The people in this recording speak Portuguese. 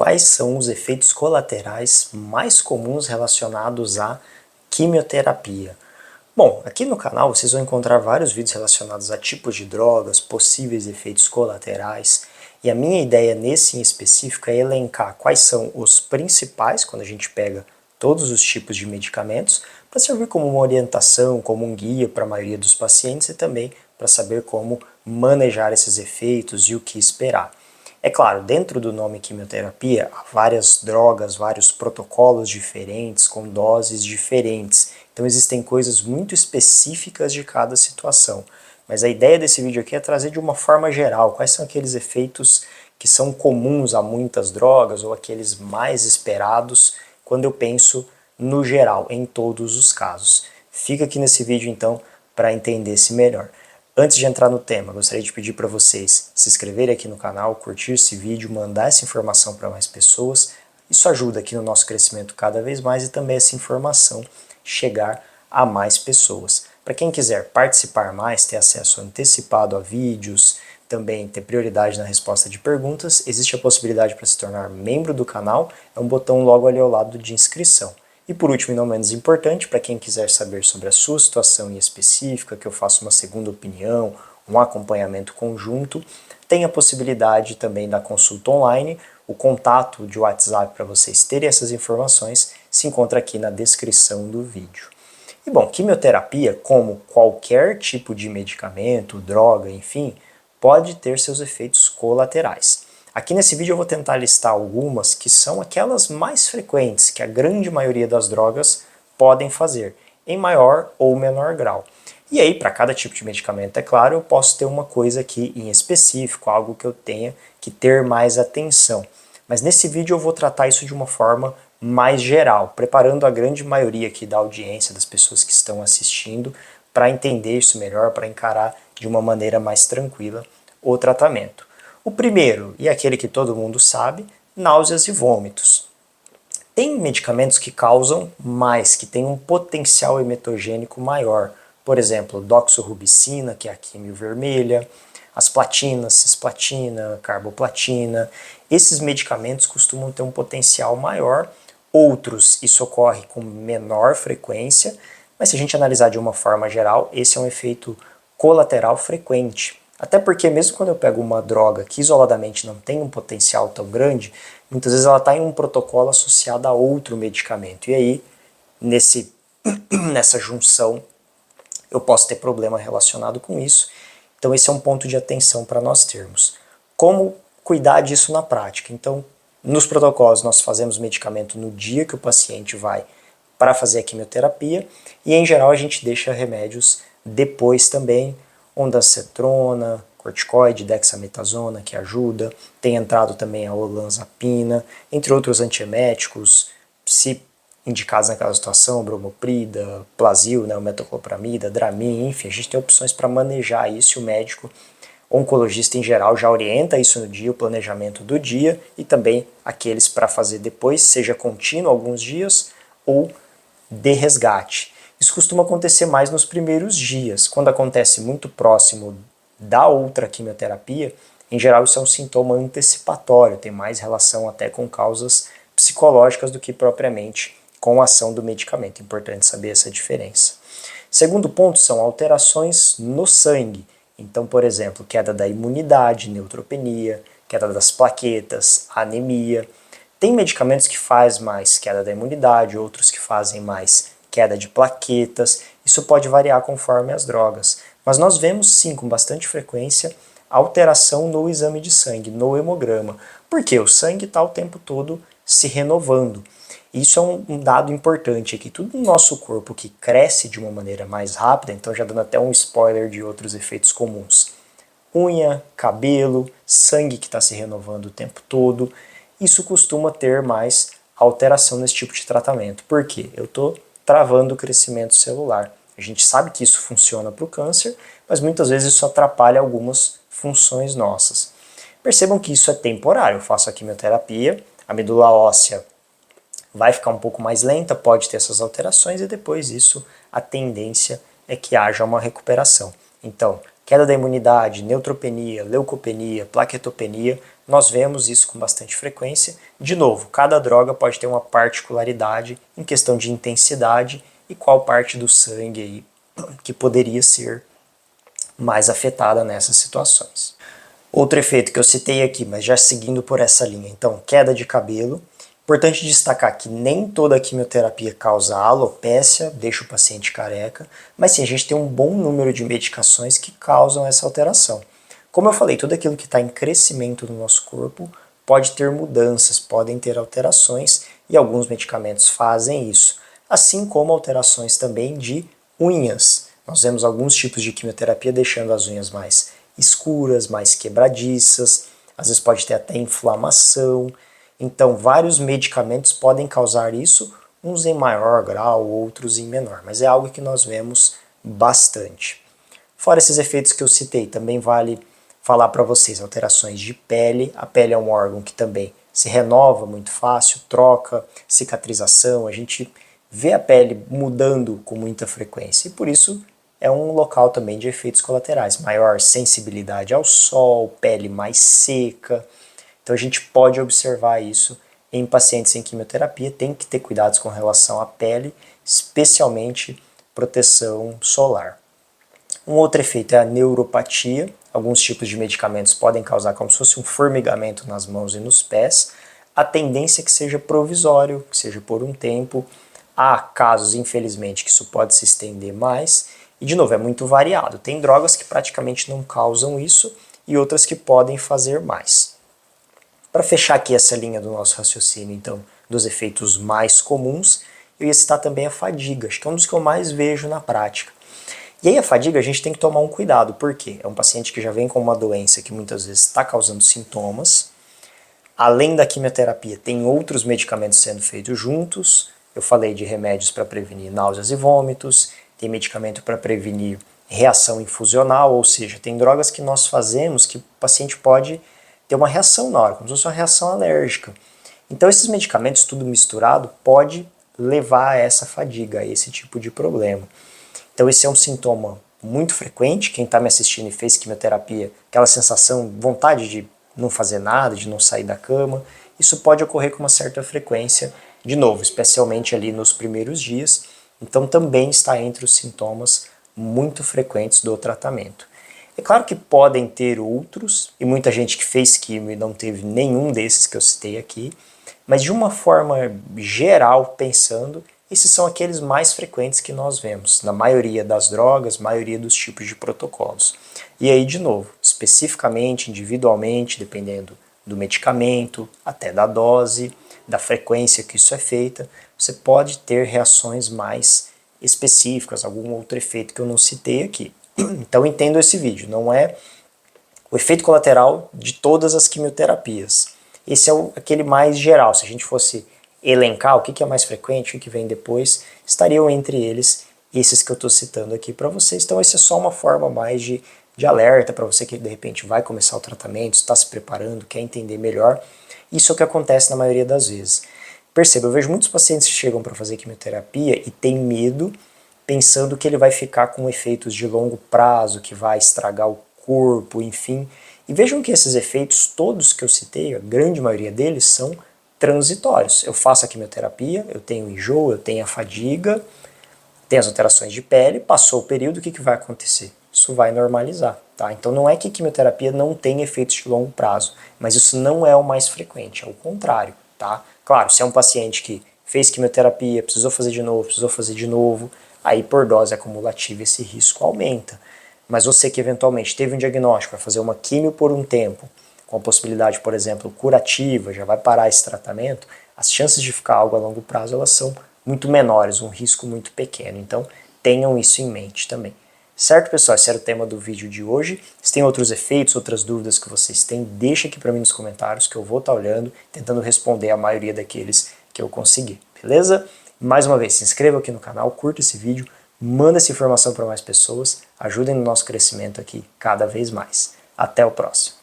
quais são os efeitos colaterais mais comuns relacionados à quimioterapia. Bom, aqui no canal vocês vão encontrar vários vídeos relacionados a tipos de drogas, possíveis efeitos colaterais, e a minha ideia nesse em específico é elencar quais são os principais, quando a gente pega todos os tipos de medicamentos, para servir como uma orientação, como um guia para a maioria dos pacientes e também para saber como manejar esses efeitos e o que esperar. É claro, dentro do nome quimioterapia, há várias drogas, vários protocolos diferentes, com doses diferentes. Então existem coisas muito específicas de cada situação. Mas a ideia desse vídeo aqui é trazer de uma forma geral quais são aqueles efeitos que são comuns a muitas drogas ou aqueles mais esperados quando eu penso no geral, em todos os casos. Fica aqui nesse vídeo então para entender-se melhor. Antes de entrar no tema, gostaria de pedir para vocês se inscreverem aqui no canal, curtir esse vídeo, mandar essa informação para mais pessoas. Isso ajuda aqui no nosso crescimento cada vez mais e também essa informação chegar a mais pessoas. Para quem quiser participar mais, ter acesso antecipado a vídeos, também ter prioridade na resposta de perguntas, existe a possibilidade para se tornar membro do canal, é um botão logo ali ao lado de inscrição. E por último e não menos importante, para quem quiser saber sobre a sua situação em específica, que eu faça uma segunda opinião, um acompanhamento conjunto, tem a possibilidade também da consulta online. O contato de WhatsApp para vocês terem essas informações se encontra aqui na descrição do vídeo. E bom, quimioterapia, como qualquer tipo de medicamento, droga, enfim, pode ter seus efeitos colaterais. Aqui nesse vídeo eu vou tentar listar algumas que são aquelas mais frequentes, que a grande maioria das drogas podem fazer, em maior ou menor grau. E aí, para cada tipo de medicamento, é claro, eu posso ter uma coisa aqui em específico, algo que eu tenha que ter mais atenção. Mas nesse vídeo eu vou tratar isso de uma forma mais geral, preparando a grande maioria aqui da audiência, das pessoas que estão assistindo, para entender isso melhor, para encarar de uma maneira mais tranquila o tratamento. O primeiro, e aquele que todo mundo sabe, náuseas e vômitos. Tem medicamentos que causam mais, que têm um potencial emetogênico maior. Por exemplo, doxorubicina, que é a químio vermelha, as platinas, cisplatina, carboplatina. Esses medicamentos costumam ter um potencial maior. Outros, isso ocorre com menor frequência, mas se a gente analisar de uma forma geral, esse é um efeito colateral frequente. Até porque mesmo quando eu pego uma droga que isoladamente não tem um potencial tão grande, muitas vezes ela está em um protocolo associado a outro medicamento. E aí, nessa junção, eu posso ter problema relacionado com isso. Então esse é um ponto de atenção para nós termos. Como cuidar disso na prática? Então, nos protocolos nós fazemos medicamento no dia que o paciente vai para fazer a quimioterapia e em geral a gente deixa remédios depois também, ondansetrona, corticoide, dexametasona, que ajuda, tem entrado também a olanzapina, entre outros antieméticos, se indicados naquela situação, bromoprida, Plasil, né, o metoclopramida, Dramin, enfim, a gente tem opções para manejar isso e o médico oncologista em geral já orienta isso no dia, o planejamento do dia e também aqueles para fazer depois, seja contínuo alguns dias ou de resgate. Isso costuma acontecer mais nos primeiros dias. Quando acontece muito próximo da outra quimioterapia, em geral isso é um sintoma antecipatório, tem mais relação até com causas psicológicas do que propriamente com a ação do medicamento. É importante saber essa diferença. Segundo ponto são alterações no sangue. Então, por exemplo, queda da imunidade, neutropenia, queda das plaquetas, anemia. Tem medicamentos que fazem mais queda da imunidade, outros que fazem mais queda de plaquetas. Isso pode variar conforme as drogas. Mas nós vemos sim, com bastante frequência, alteração no exame de sangue, no hemograma. Porque o sangue está o tempo todo se renovando. Isso é um dado importante aqui. Tudo no nosso corpo que cresce de uma maneira mais rápida, então já dando até um spoiler de outros efeitos comuns. Unha, cabelo, sangue que está se renovando o tempo todo, isso costuma ter mais alteração nesse tipo de tratamento. Por quê? Eu estou travando o crescimento celular. A gente sabe que isso funciona para o câncer, mas muitas vezes isso atrapalha algumas funções nossas. Percebam que isso é temporário. Eu faço a quimioterapia, a medula óssea vai ficar um pouco mais lenta, pode ter essas alterações e depois isso, a tendência é que haja uma recuperação. Então, queda da imunidade, neutropenia, leucopenia, plaquetopenia nós vemos isso com bastante frequência. De novo, cada droga pode ter uma particularidade em questão de intensidade e qual parte do sangue aí que poderia ser mais afetada nessas situações. Outro efeito que eu citei aqui, mas já seguindo por essa linha, então, queda de cabelo. Importante destacar que nem toda a quimioterapia causa alopécia, deixa o paciente careca, mas sim, a gente tem um bom número de medicações que causam essa alteração. Como eu falei, tudo aquilo que está em crescimento no nosso corpo pode ter mudanças, podem ter alterações, e alguns medicamentos fazem isso. Assim como alterações também de unhas. Nós vemos alguns tipos de quimioterapia deixando as unhas mais escuras, mais quebradiças, às vezes pode ter até inflamação. Então, vários medicamentos podem causar isso, uns em maior grau, outros em menor, mas é algo que nós vemos bastante. Fora esses efeitos que eu citei, também vale falar para vocês alterações de pele. A pele é um órgão que também se renova muito fácil, troca, cicatrização, a gente vê a pele mudando com muita frequência e por isso é um local também de efeitos colaterais, maior sensibilidade ao sol, pele mais seca. Então a gente pode observar isso em pacientes em quimioterapia, tem que ter cuidados com relação à pele, especialmente proteção solar. Um outro efeito é a neuropatia. Alguns tipos de medicamentos podem causar como se fosse um formigamento nas mãos e nos pés. A tendência é que seja provisório, que seja por um tempo. Há casos, infelizmente, que isso pode se estender mais. E, de novo, é muito variado. Tem drogas que praticamente não causam isso e outras que podem fazer mais. Para fechar aqui essa linha do nosso raciocínio, então, dos efeitos mais comuns, eu ia citar também a fadiga. Acho que é um dos que eu mais vejo na prática. E aí a fadiga a gente tem que tomar um cuidado, porque é um paciente que já vem com uma doença que muitas vezes está causando sintomas. Além da quimioterapia, tem outros medicamentos sendo feitos juntos. Eu falei de remédios para prevenir náuseas e vômitos, tem medicamento para prevenir reação infusional, ou seja, tem drogas que nós fazemos que o paciente pode ter uma reação na hora, como se fosse uma reação alérgica. Então esses medicamentos, tudo misturado, pode levar a essa fadiga, a esse tipo de problema. Então esse é um sintoma muito frequente, quem está me assistindo e fez quimioterapia, aquela sensação, vontade de não fazer nada, de não sair da cama, isso pode ocorrer com uma certa frequência, de novo, especialmente ali nos primeiros dias, então também está entre os sintomas muito frequentes do tratamento. É claro que podem ter outros, e muita gente que fez quimio e não teve nenhum desses que eu citei aqui, mas de uma forma geral, pensando, esses são aqueles mais frequentes que nós vemos, na maioria das drogas, maioria dos tipos de protocolos. E aí, de novo, especificamente, individualmente, dependendo do medicamento, até da dose, da frequência que isso é feita, você pode ter reações mais específicas, algum outro efeito que eu não citei aqui. Então entendo esse vídeo, não é o efeito colateral de todas as quimioterapias. Esse é aquele mais geral, se a gente fosse elencar o que é mais frequente, o que vem depois, estariam entre eles esses que eu estou citando aqui para vocês. Então esse é só uma forma mais de alerta para você que de repente vai começar o tratamento, está se preparando, quer entender melhor. Isso é o que acontece na maioria das vezes. Perceba, eu vejo muitos pacientes que chegam para fazer quimioterapia e têm medo, pensando que ele vai ficar com efeitos de longo prazo, que vai estragar o corpo, enfim. E vejam que esses efeitos todos que eu citei, a grande maioria deles, são transitórios. Eu faço a quimioterapia, eu tenho enjoo, eu tenho a fadiga, tenho as alterações de pele, passou o período, o que vai acontecer? Isso vai normalizar, tá? Então não é que a quimioterapia não tem efeitos de longo prazo, mas isso não é o mais frequente, é o contrário, tá? Claro, se é um paciente que fez quimioterapia, precisou fazer de novo, aí por dose acumulativa esse risco aumenta. Mas você que eventualmente teve um diagnóstico, vai fazer uma quimio por um tempo, com a possibilidade, por exemplo, curativa, já vai parar esse tratamento, as chances de ficar algo a longo prazo elas são muito menores, um risco muito pequeno. Então tenham isso em mente também. Certo, pessoal? Esse era o tema do vídeo de hoje. Se tem outros efeitos, outras dúvidas que vocês têm, deixa aqui para mim nos comentários que eu vou estar olhando, tentando responder a maioria daqueles que eu conseguir, beleza? Mais uma vez, se inscreva aqui no canal, curta esse vídeo, manda essa informação para mais pessoas, ajudem no nosso crescimento aqui cada vez mais. Até o próximo.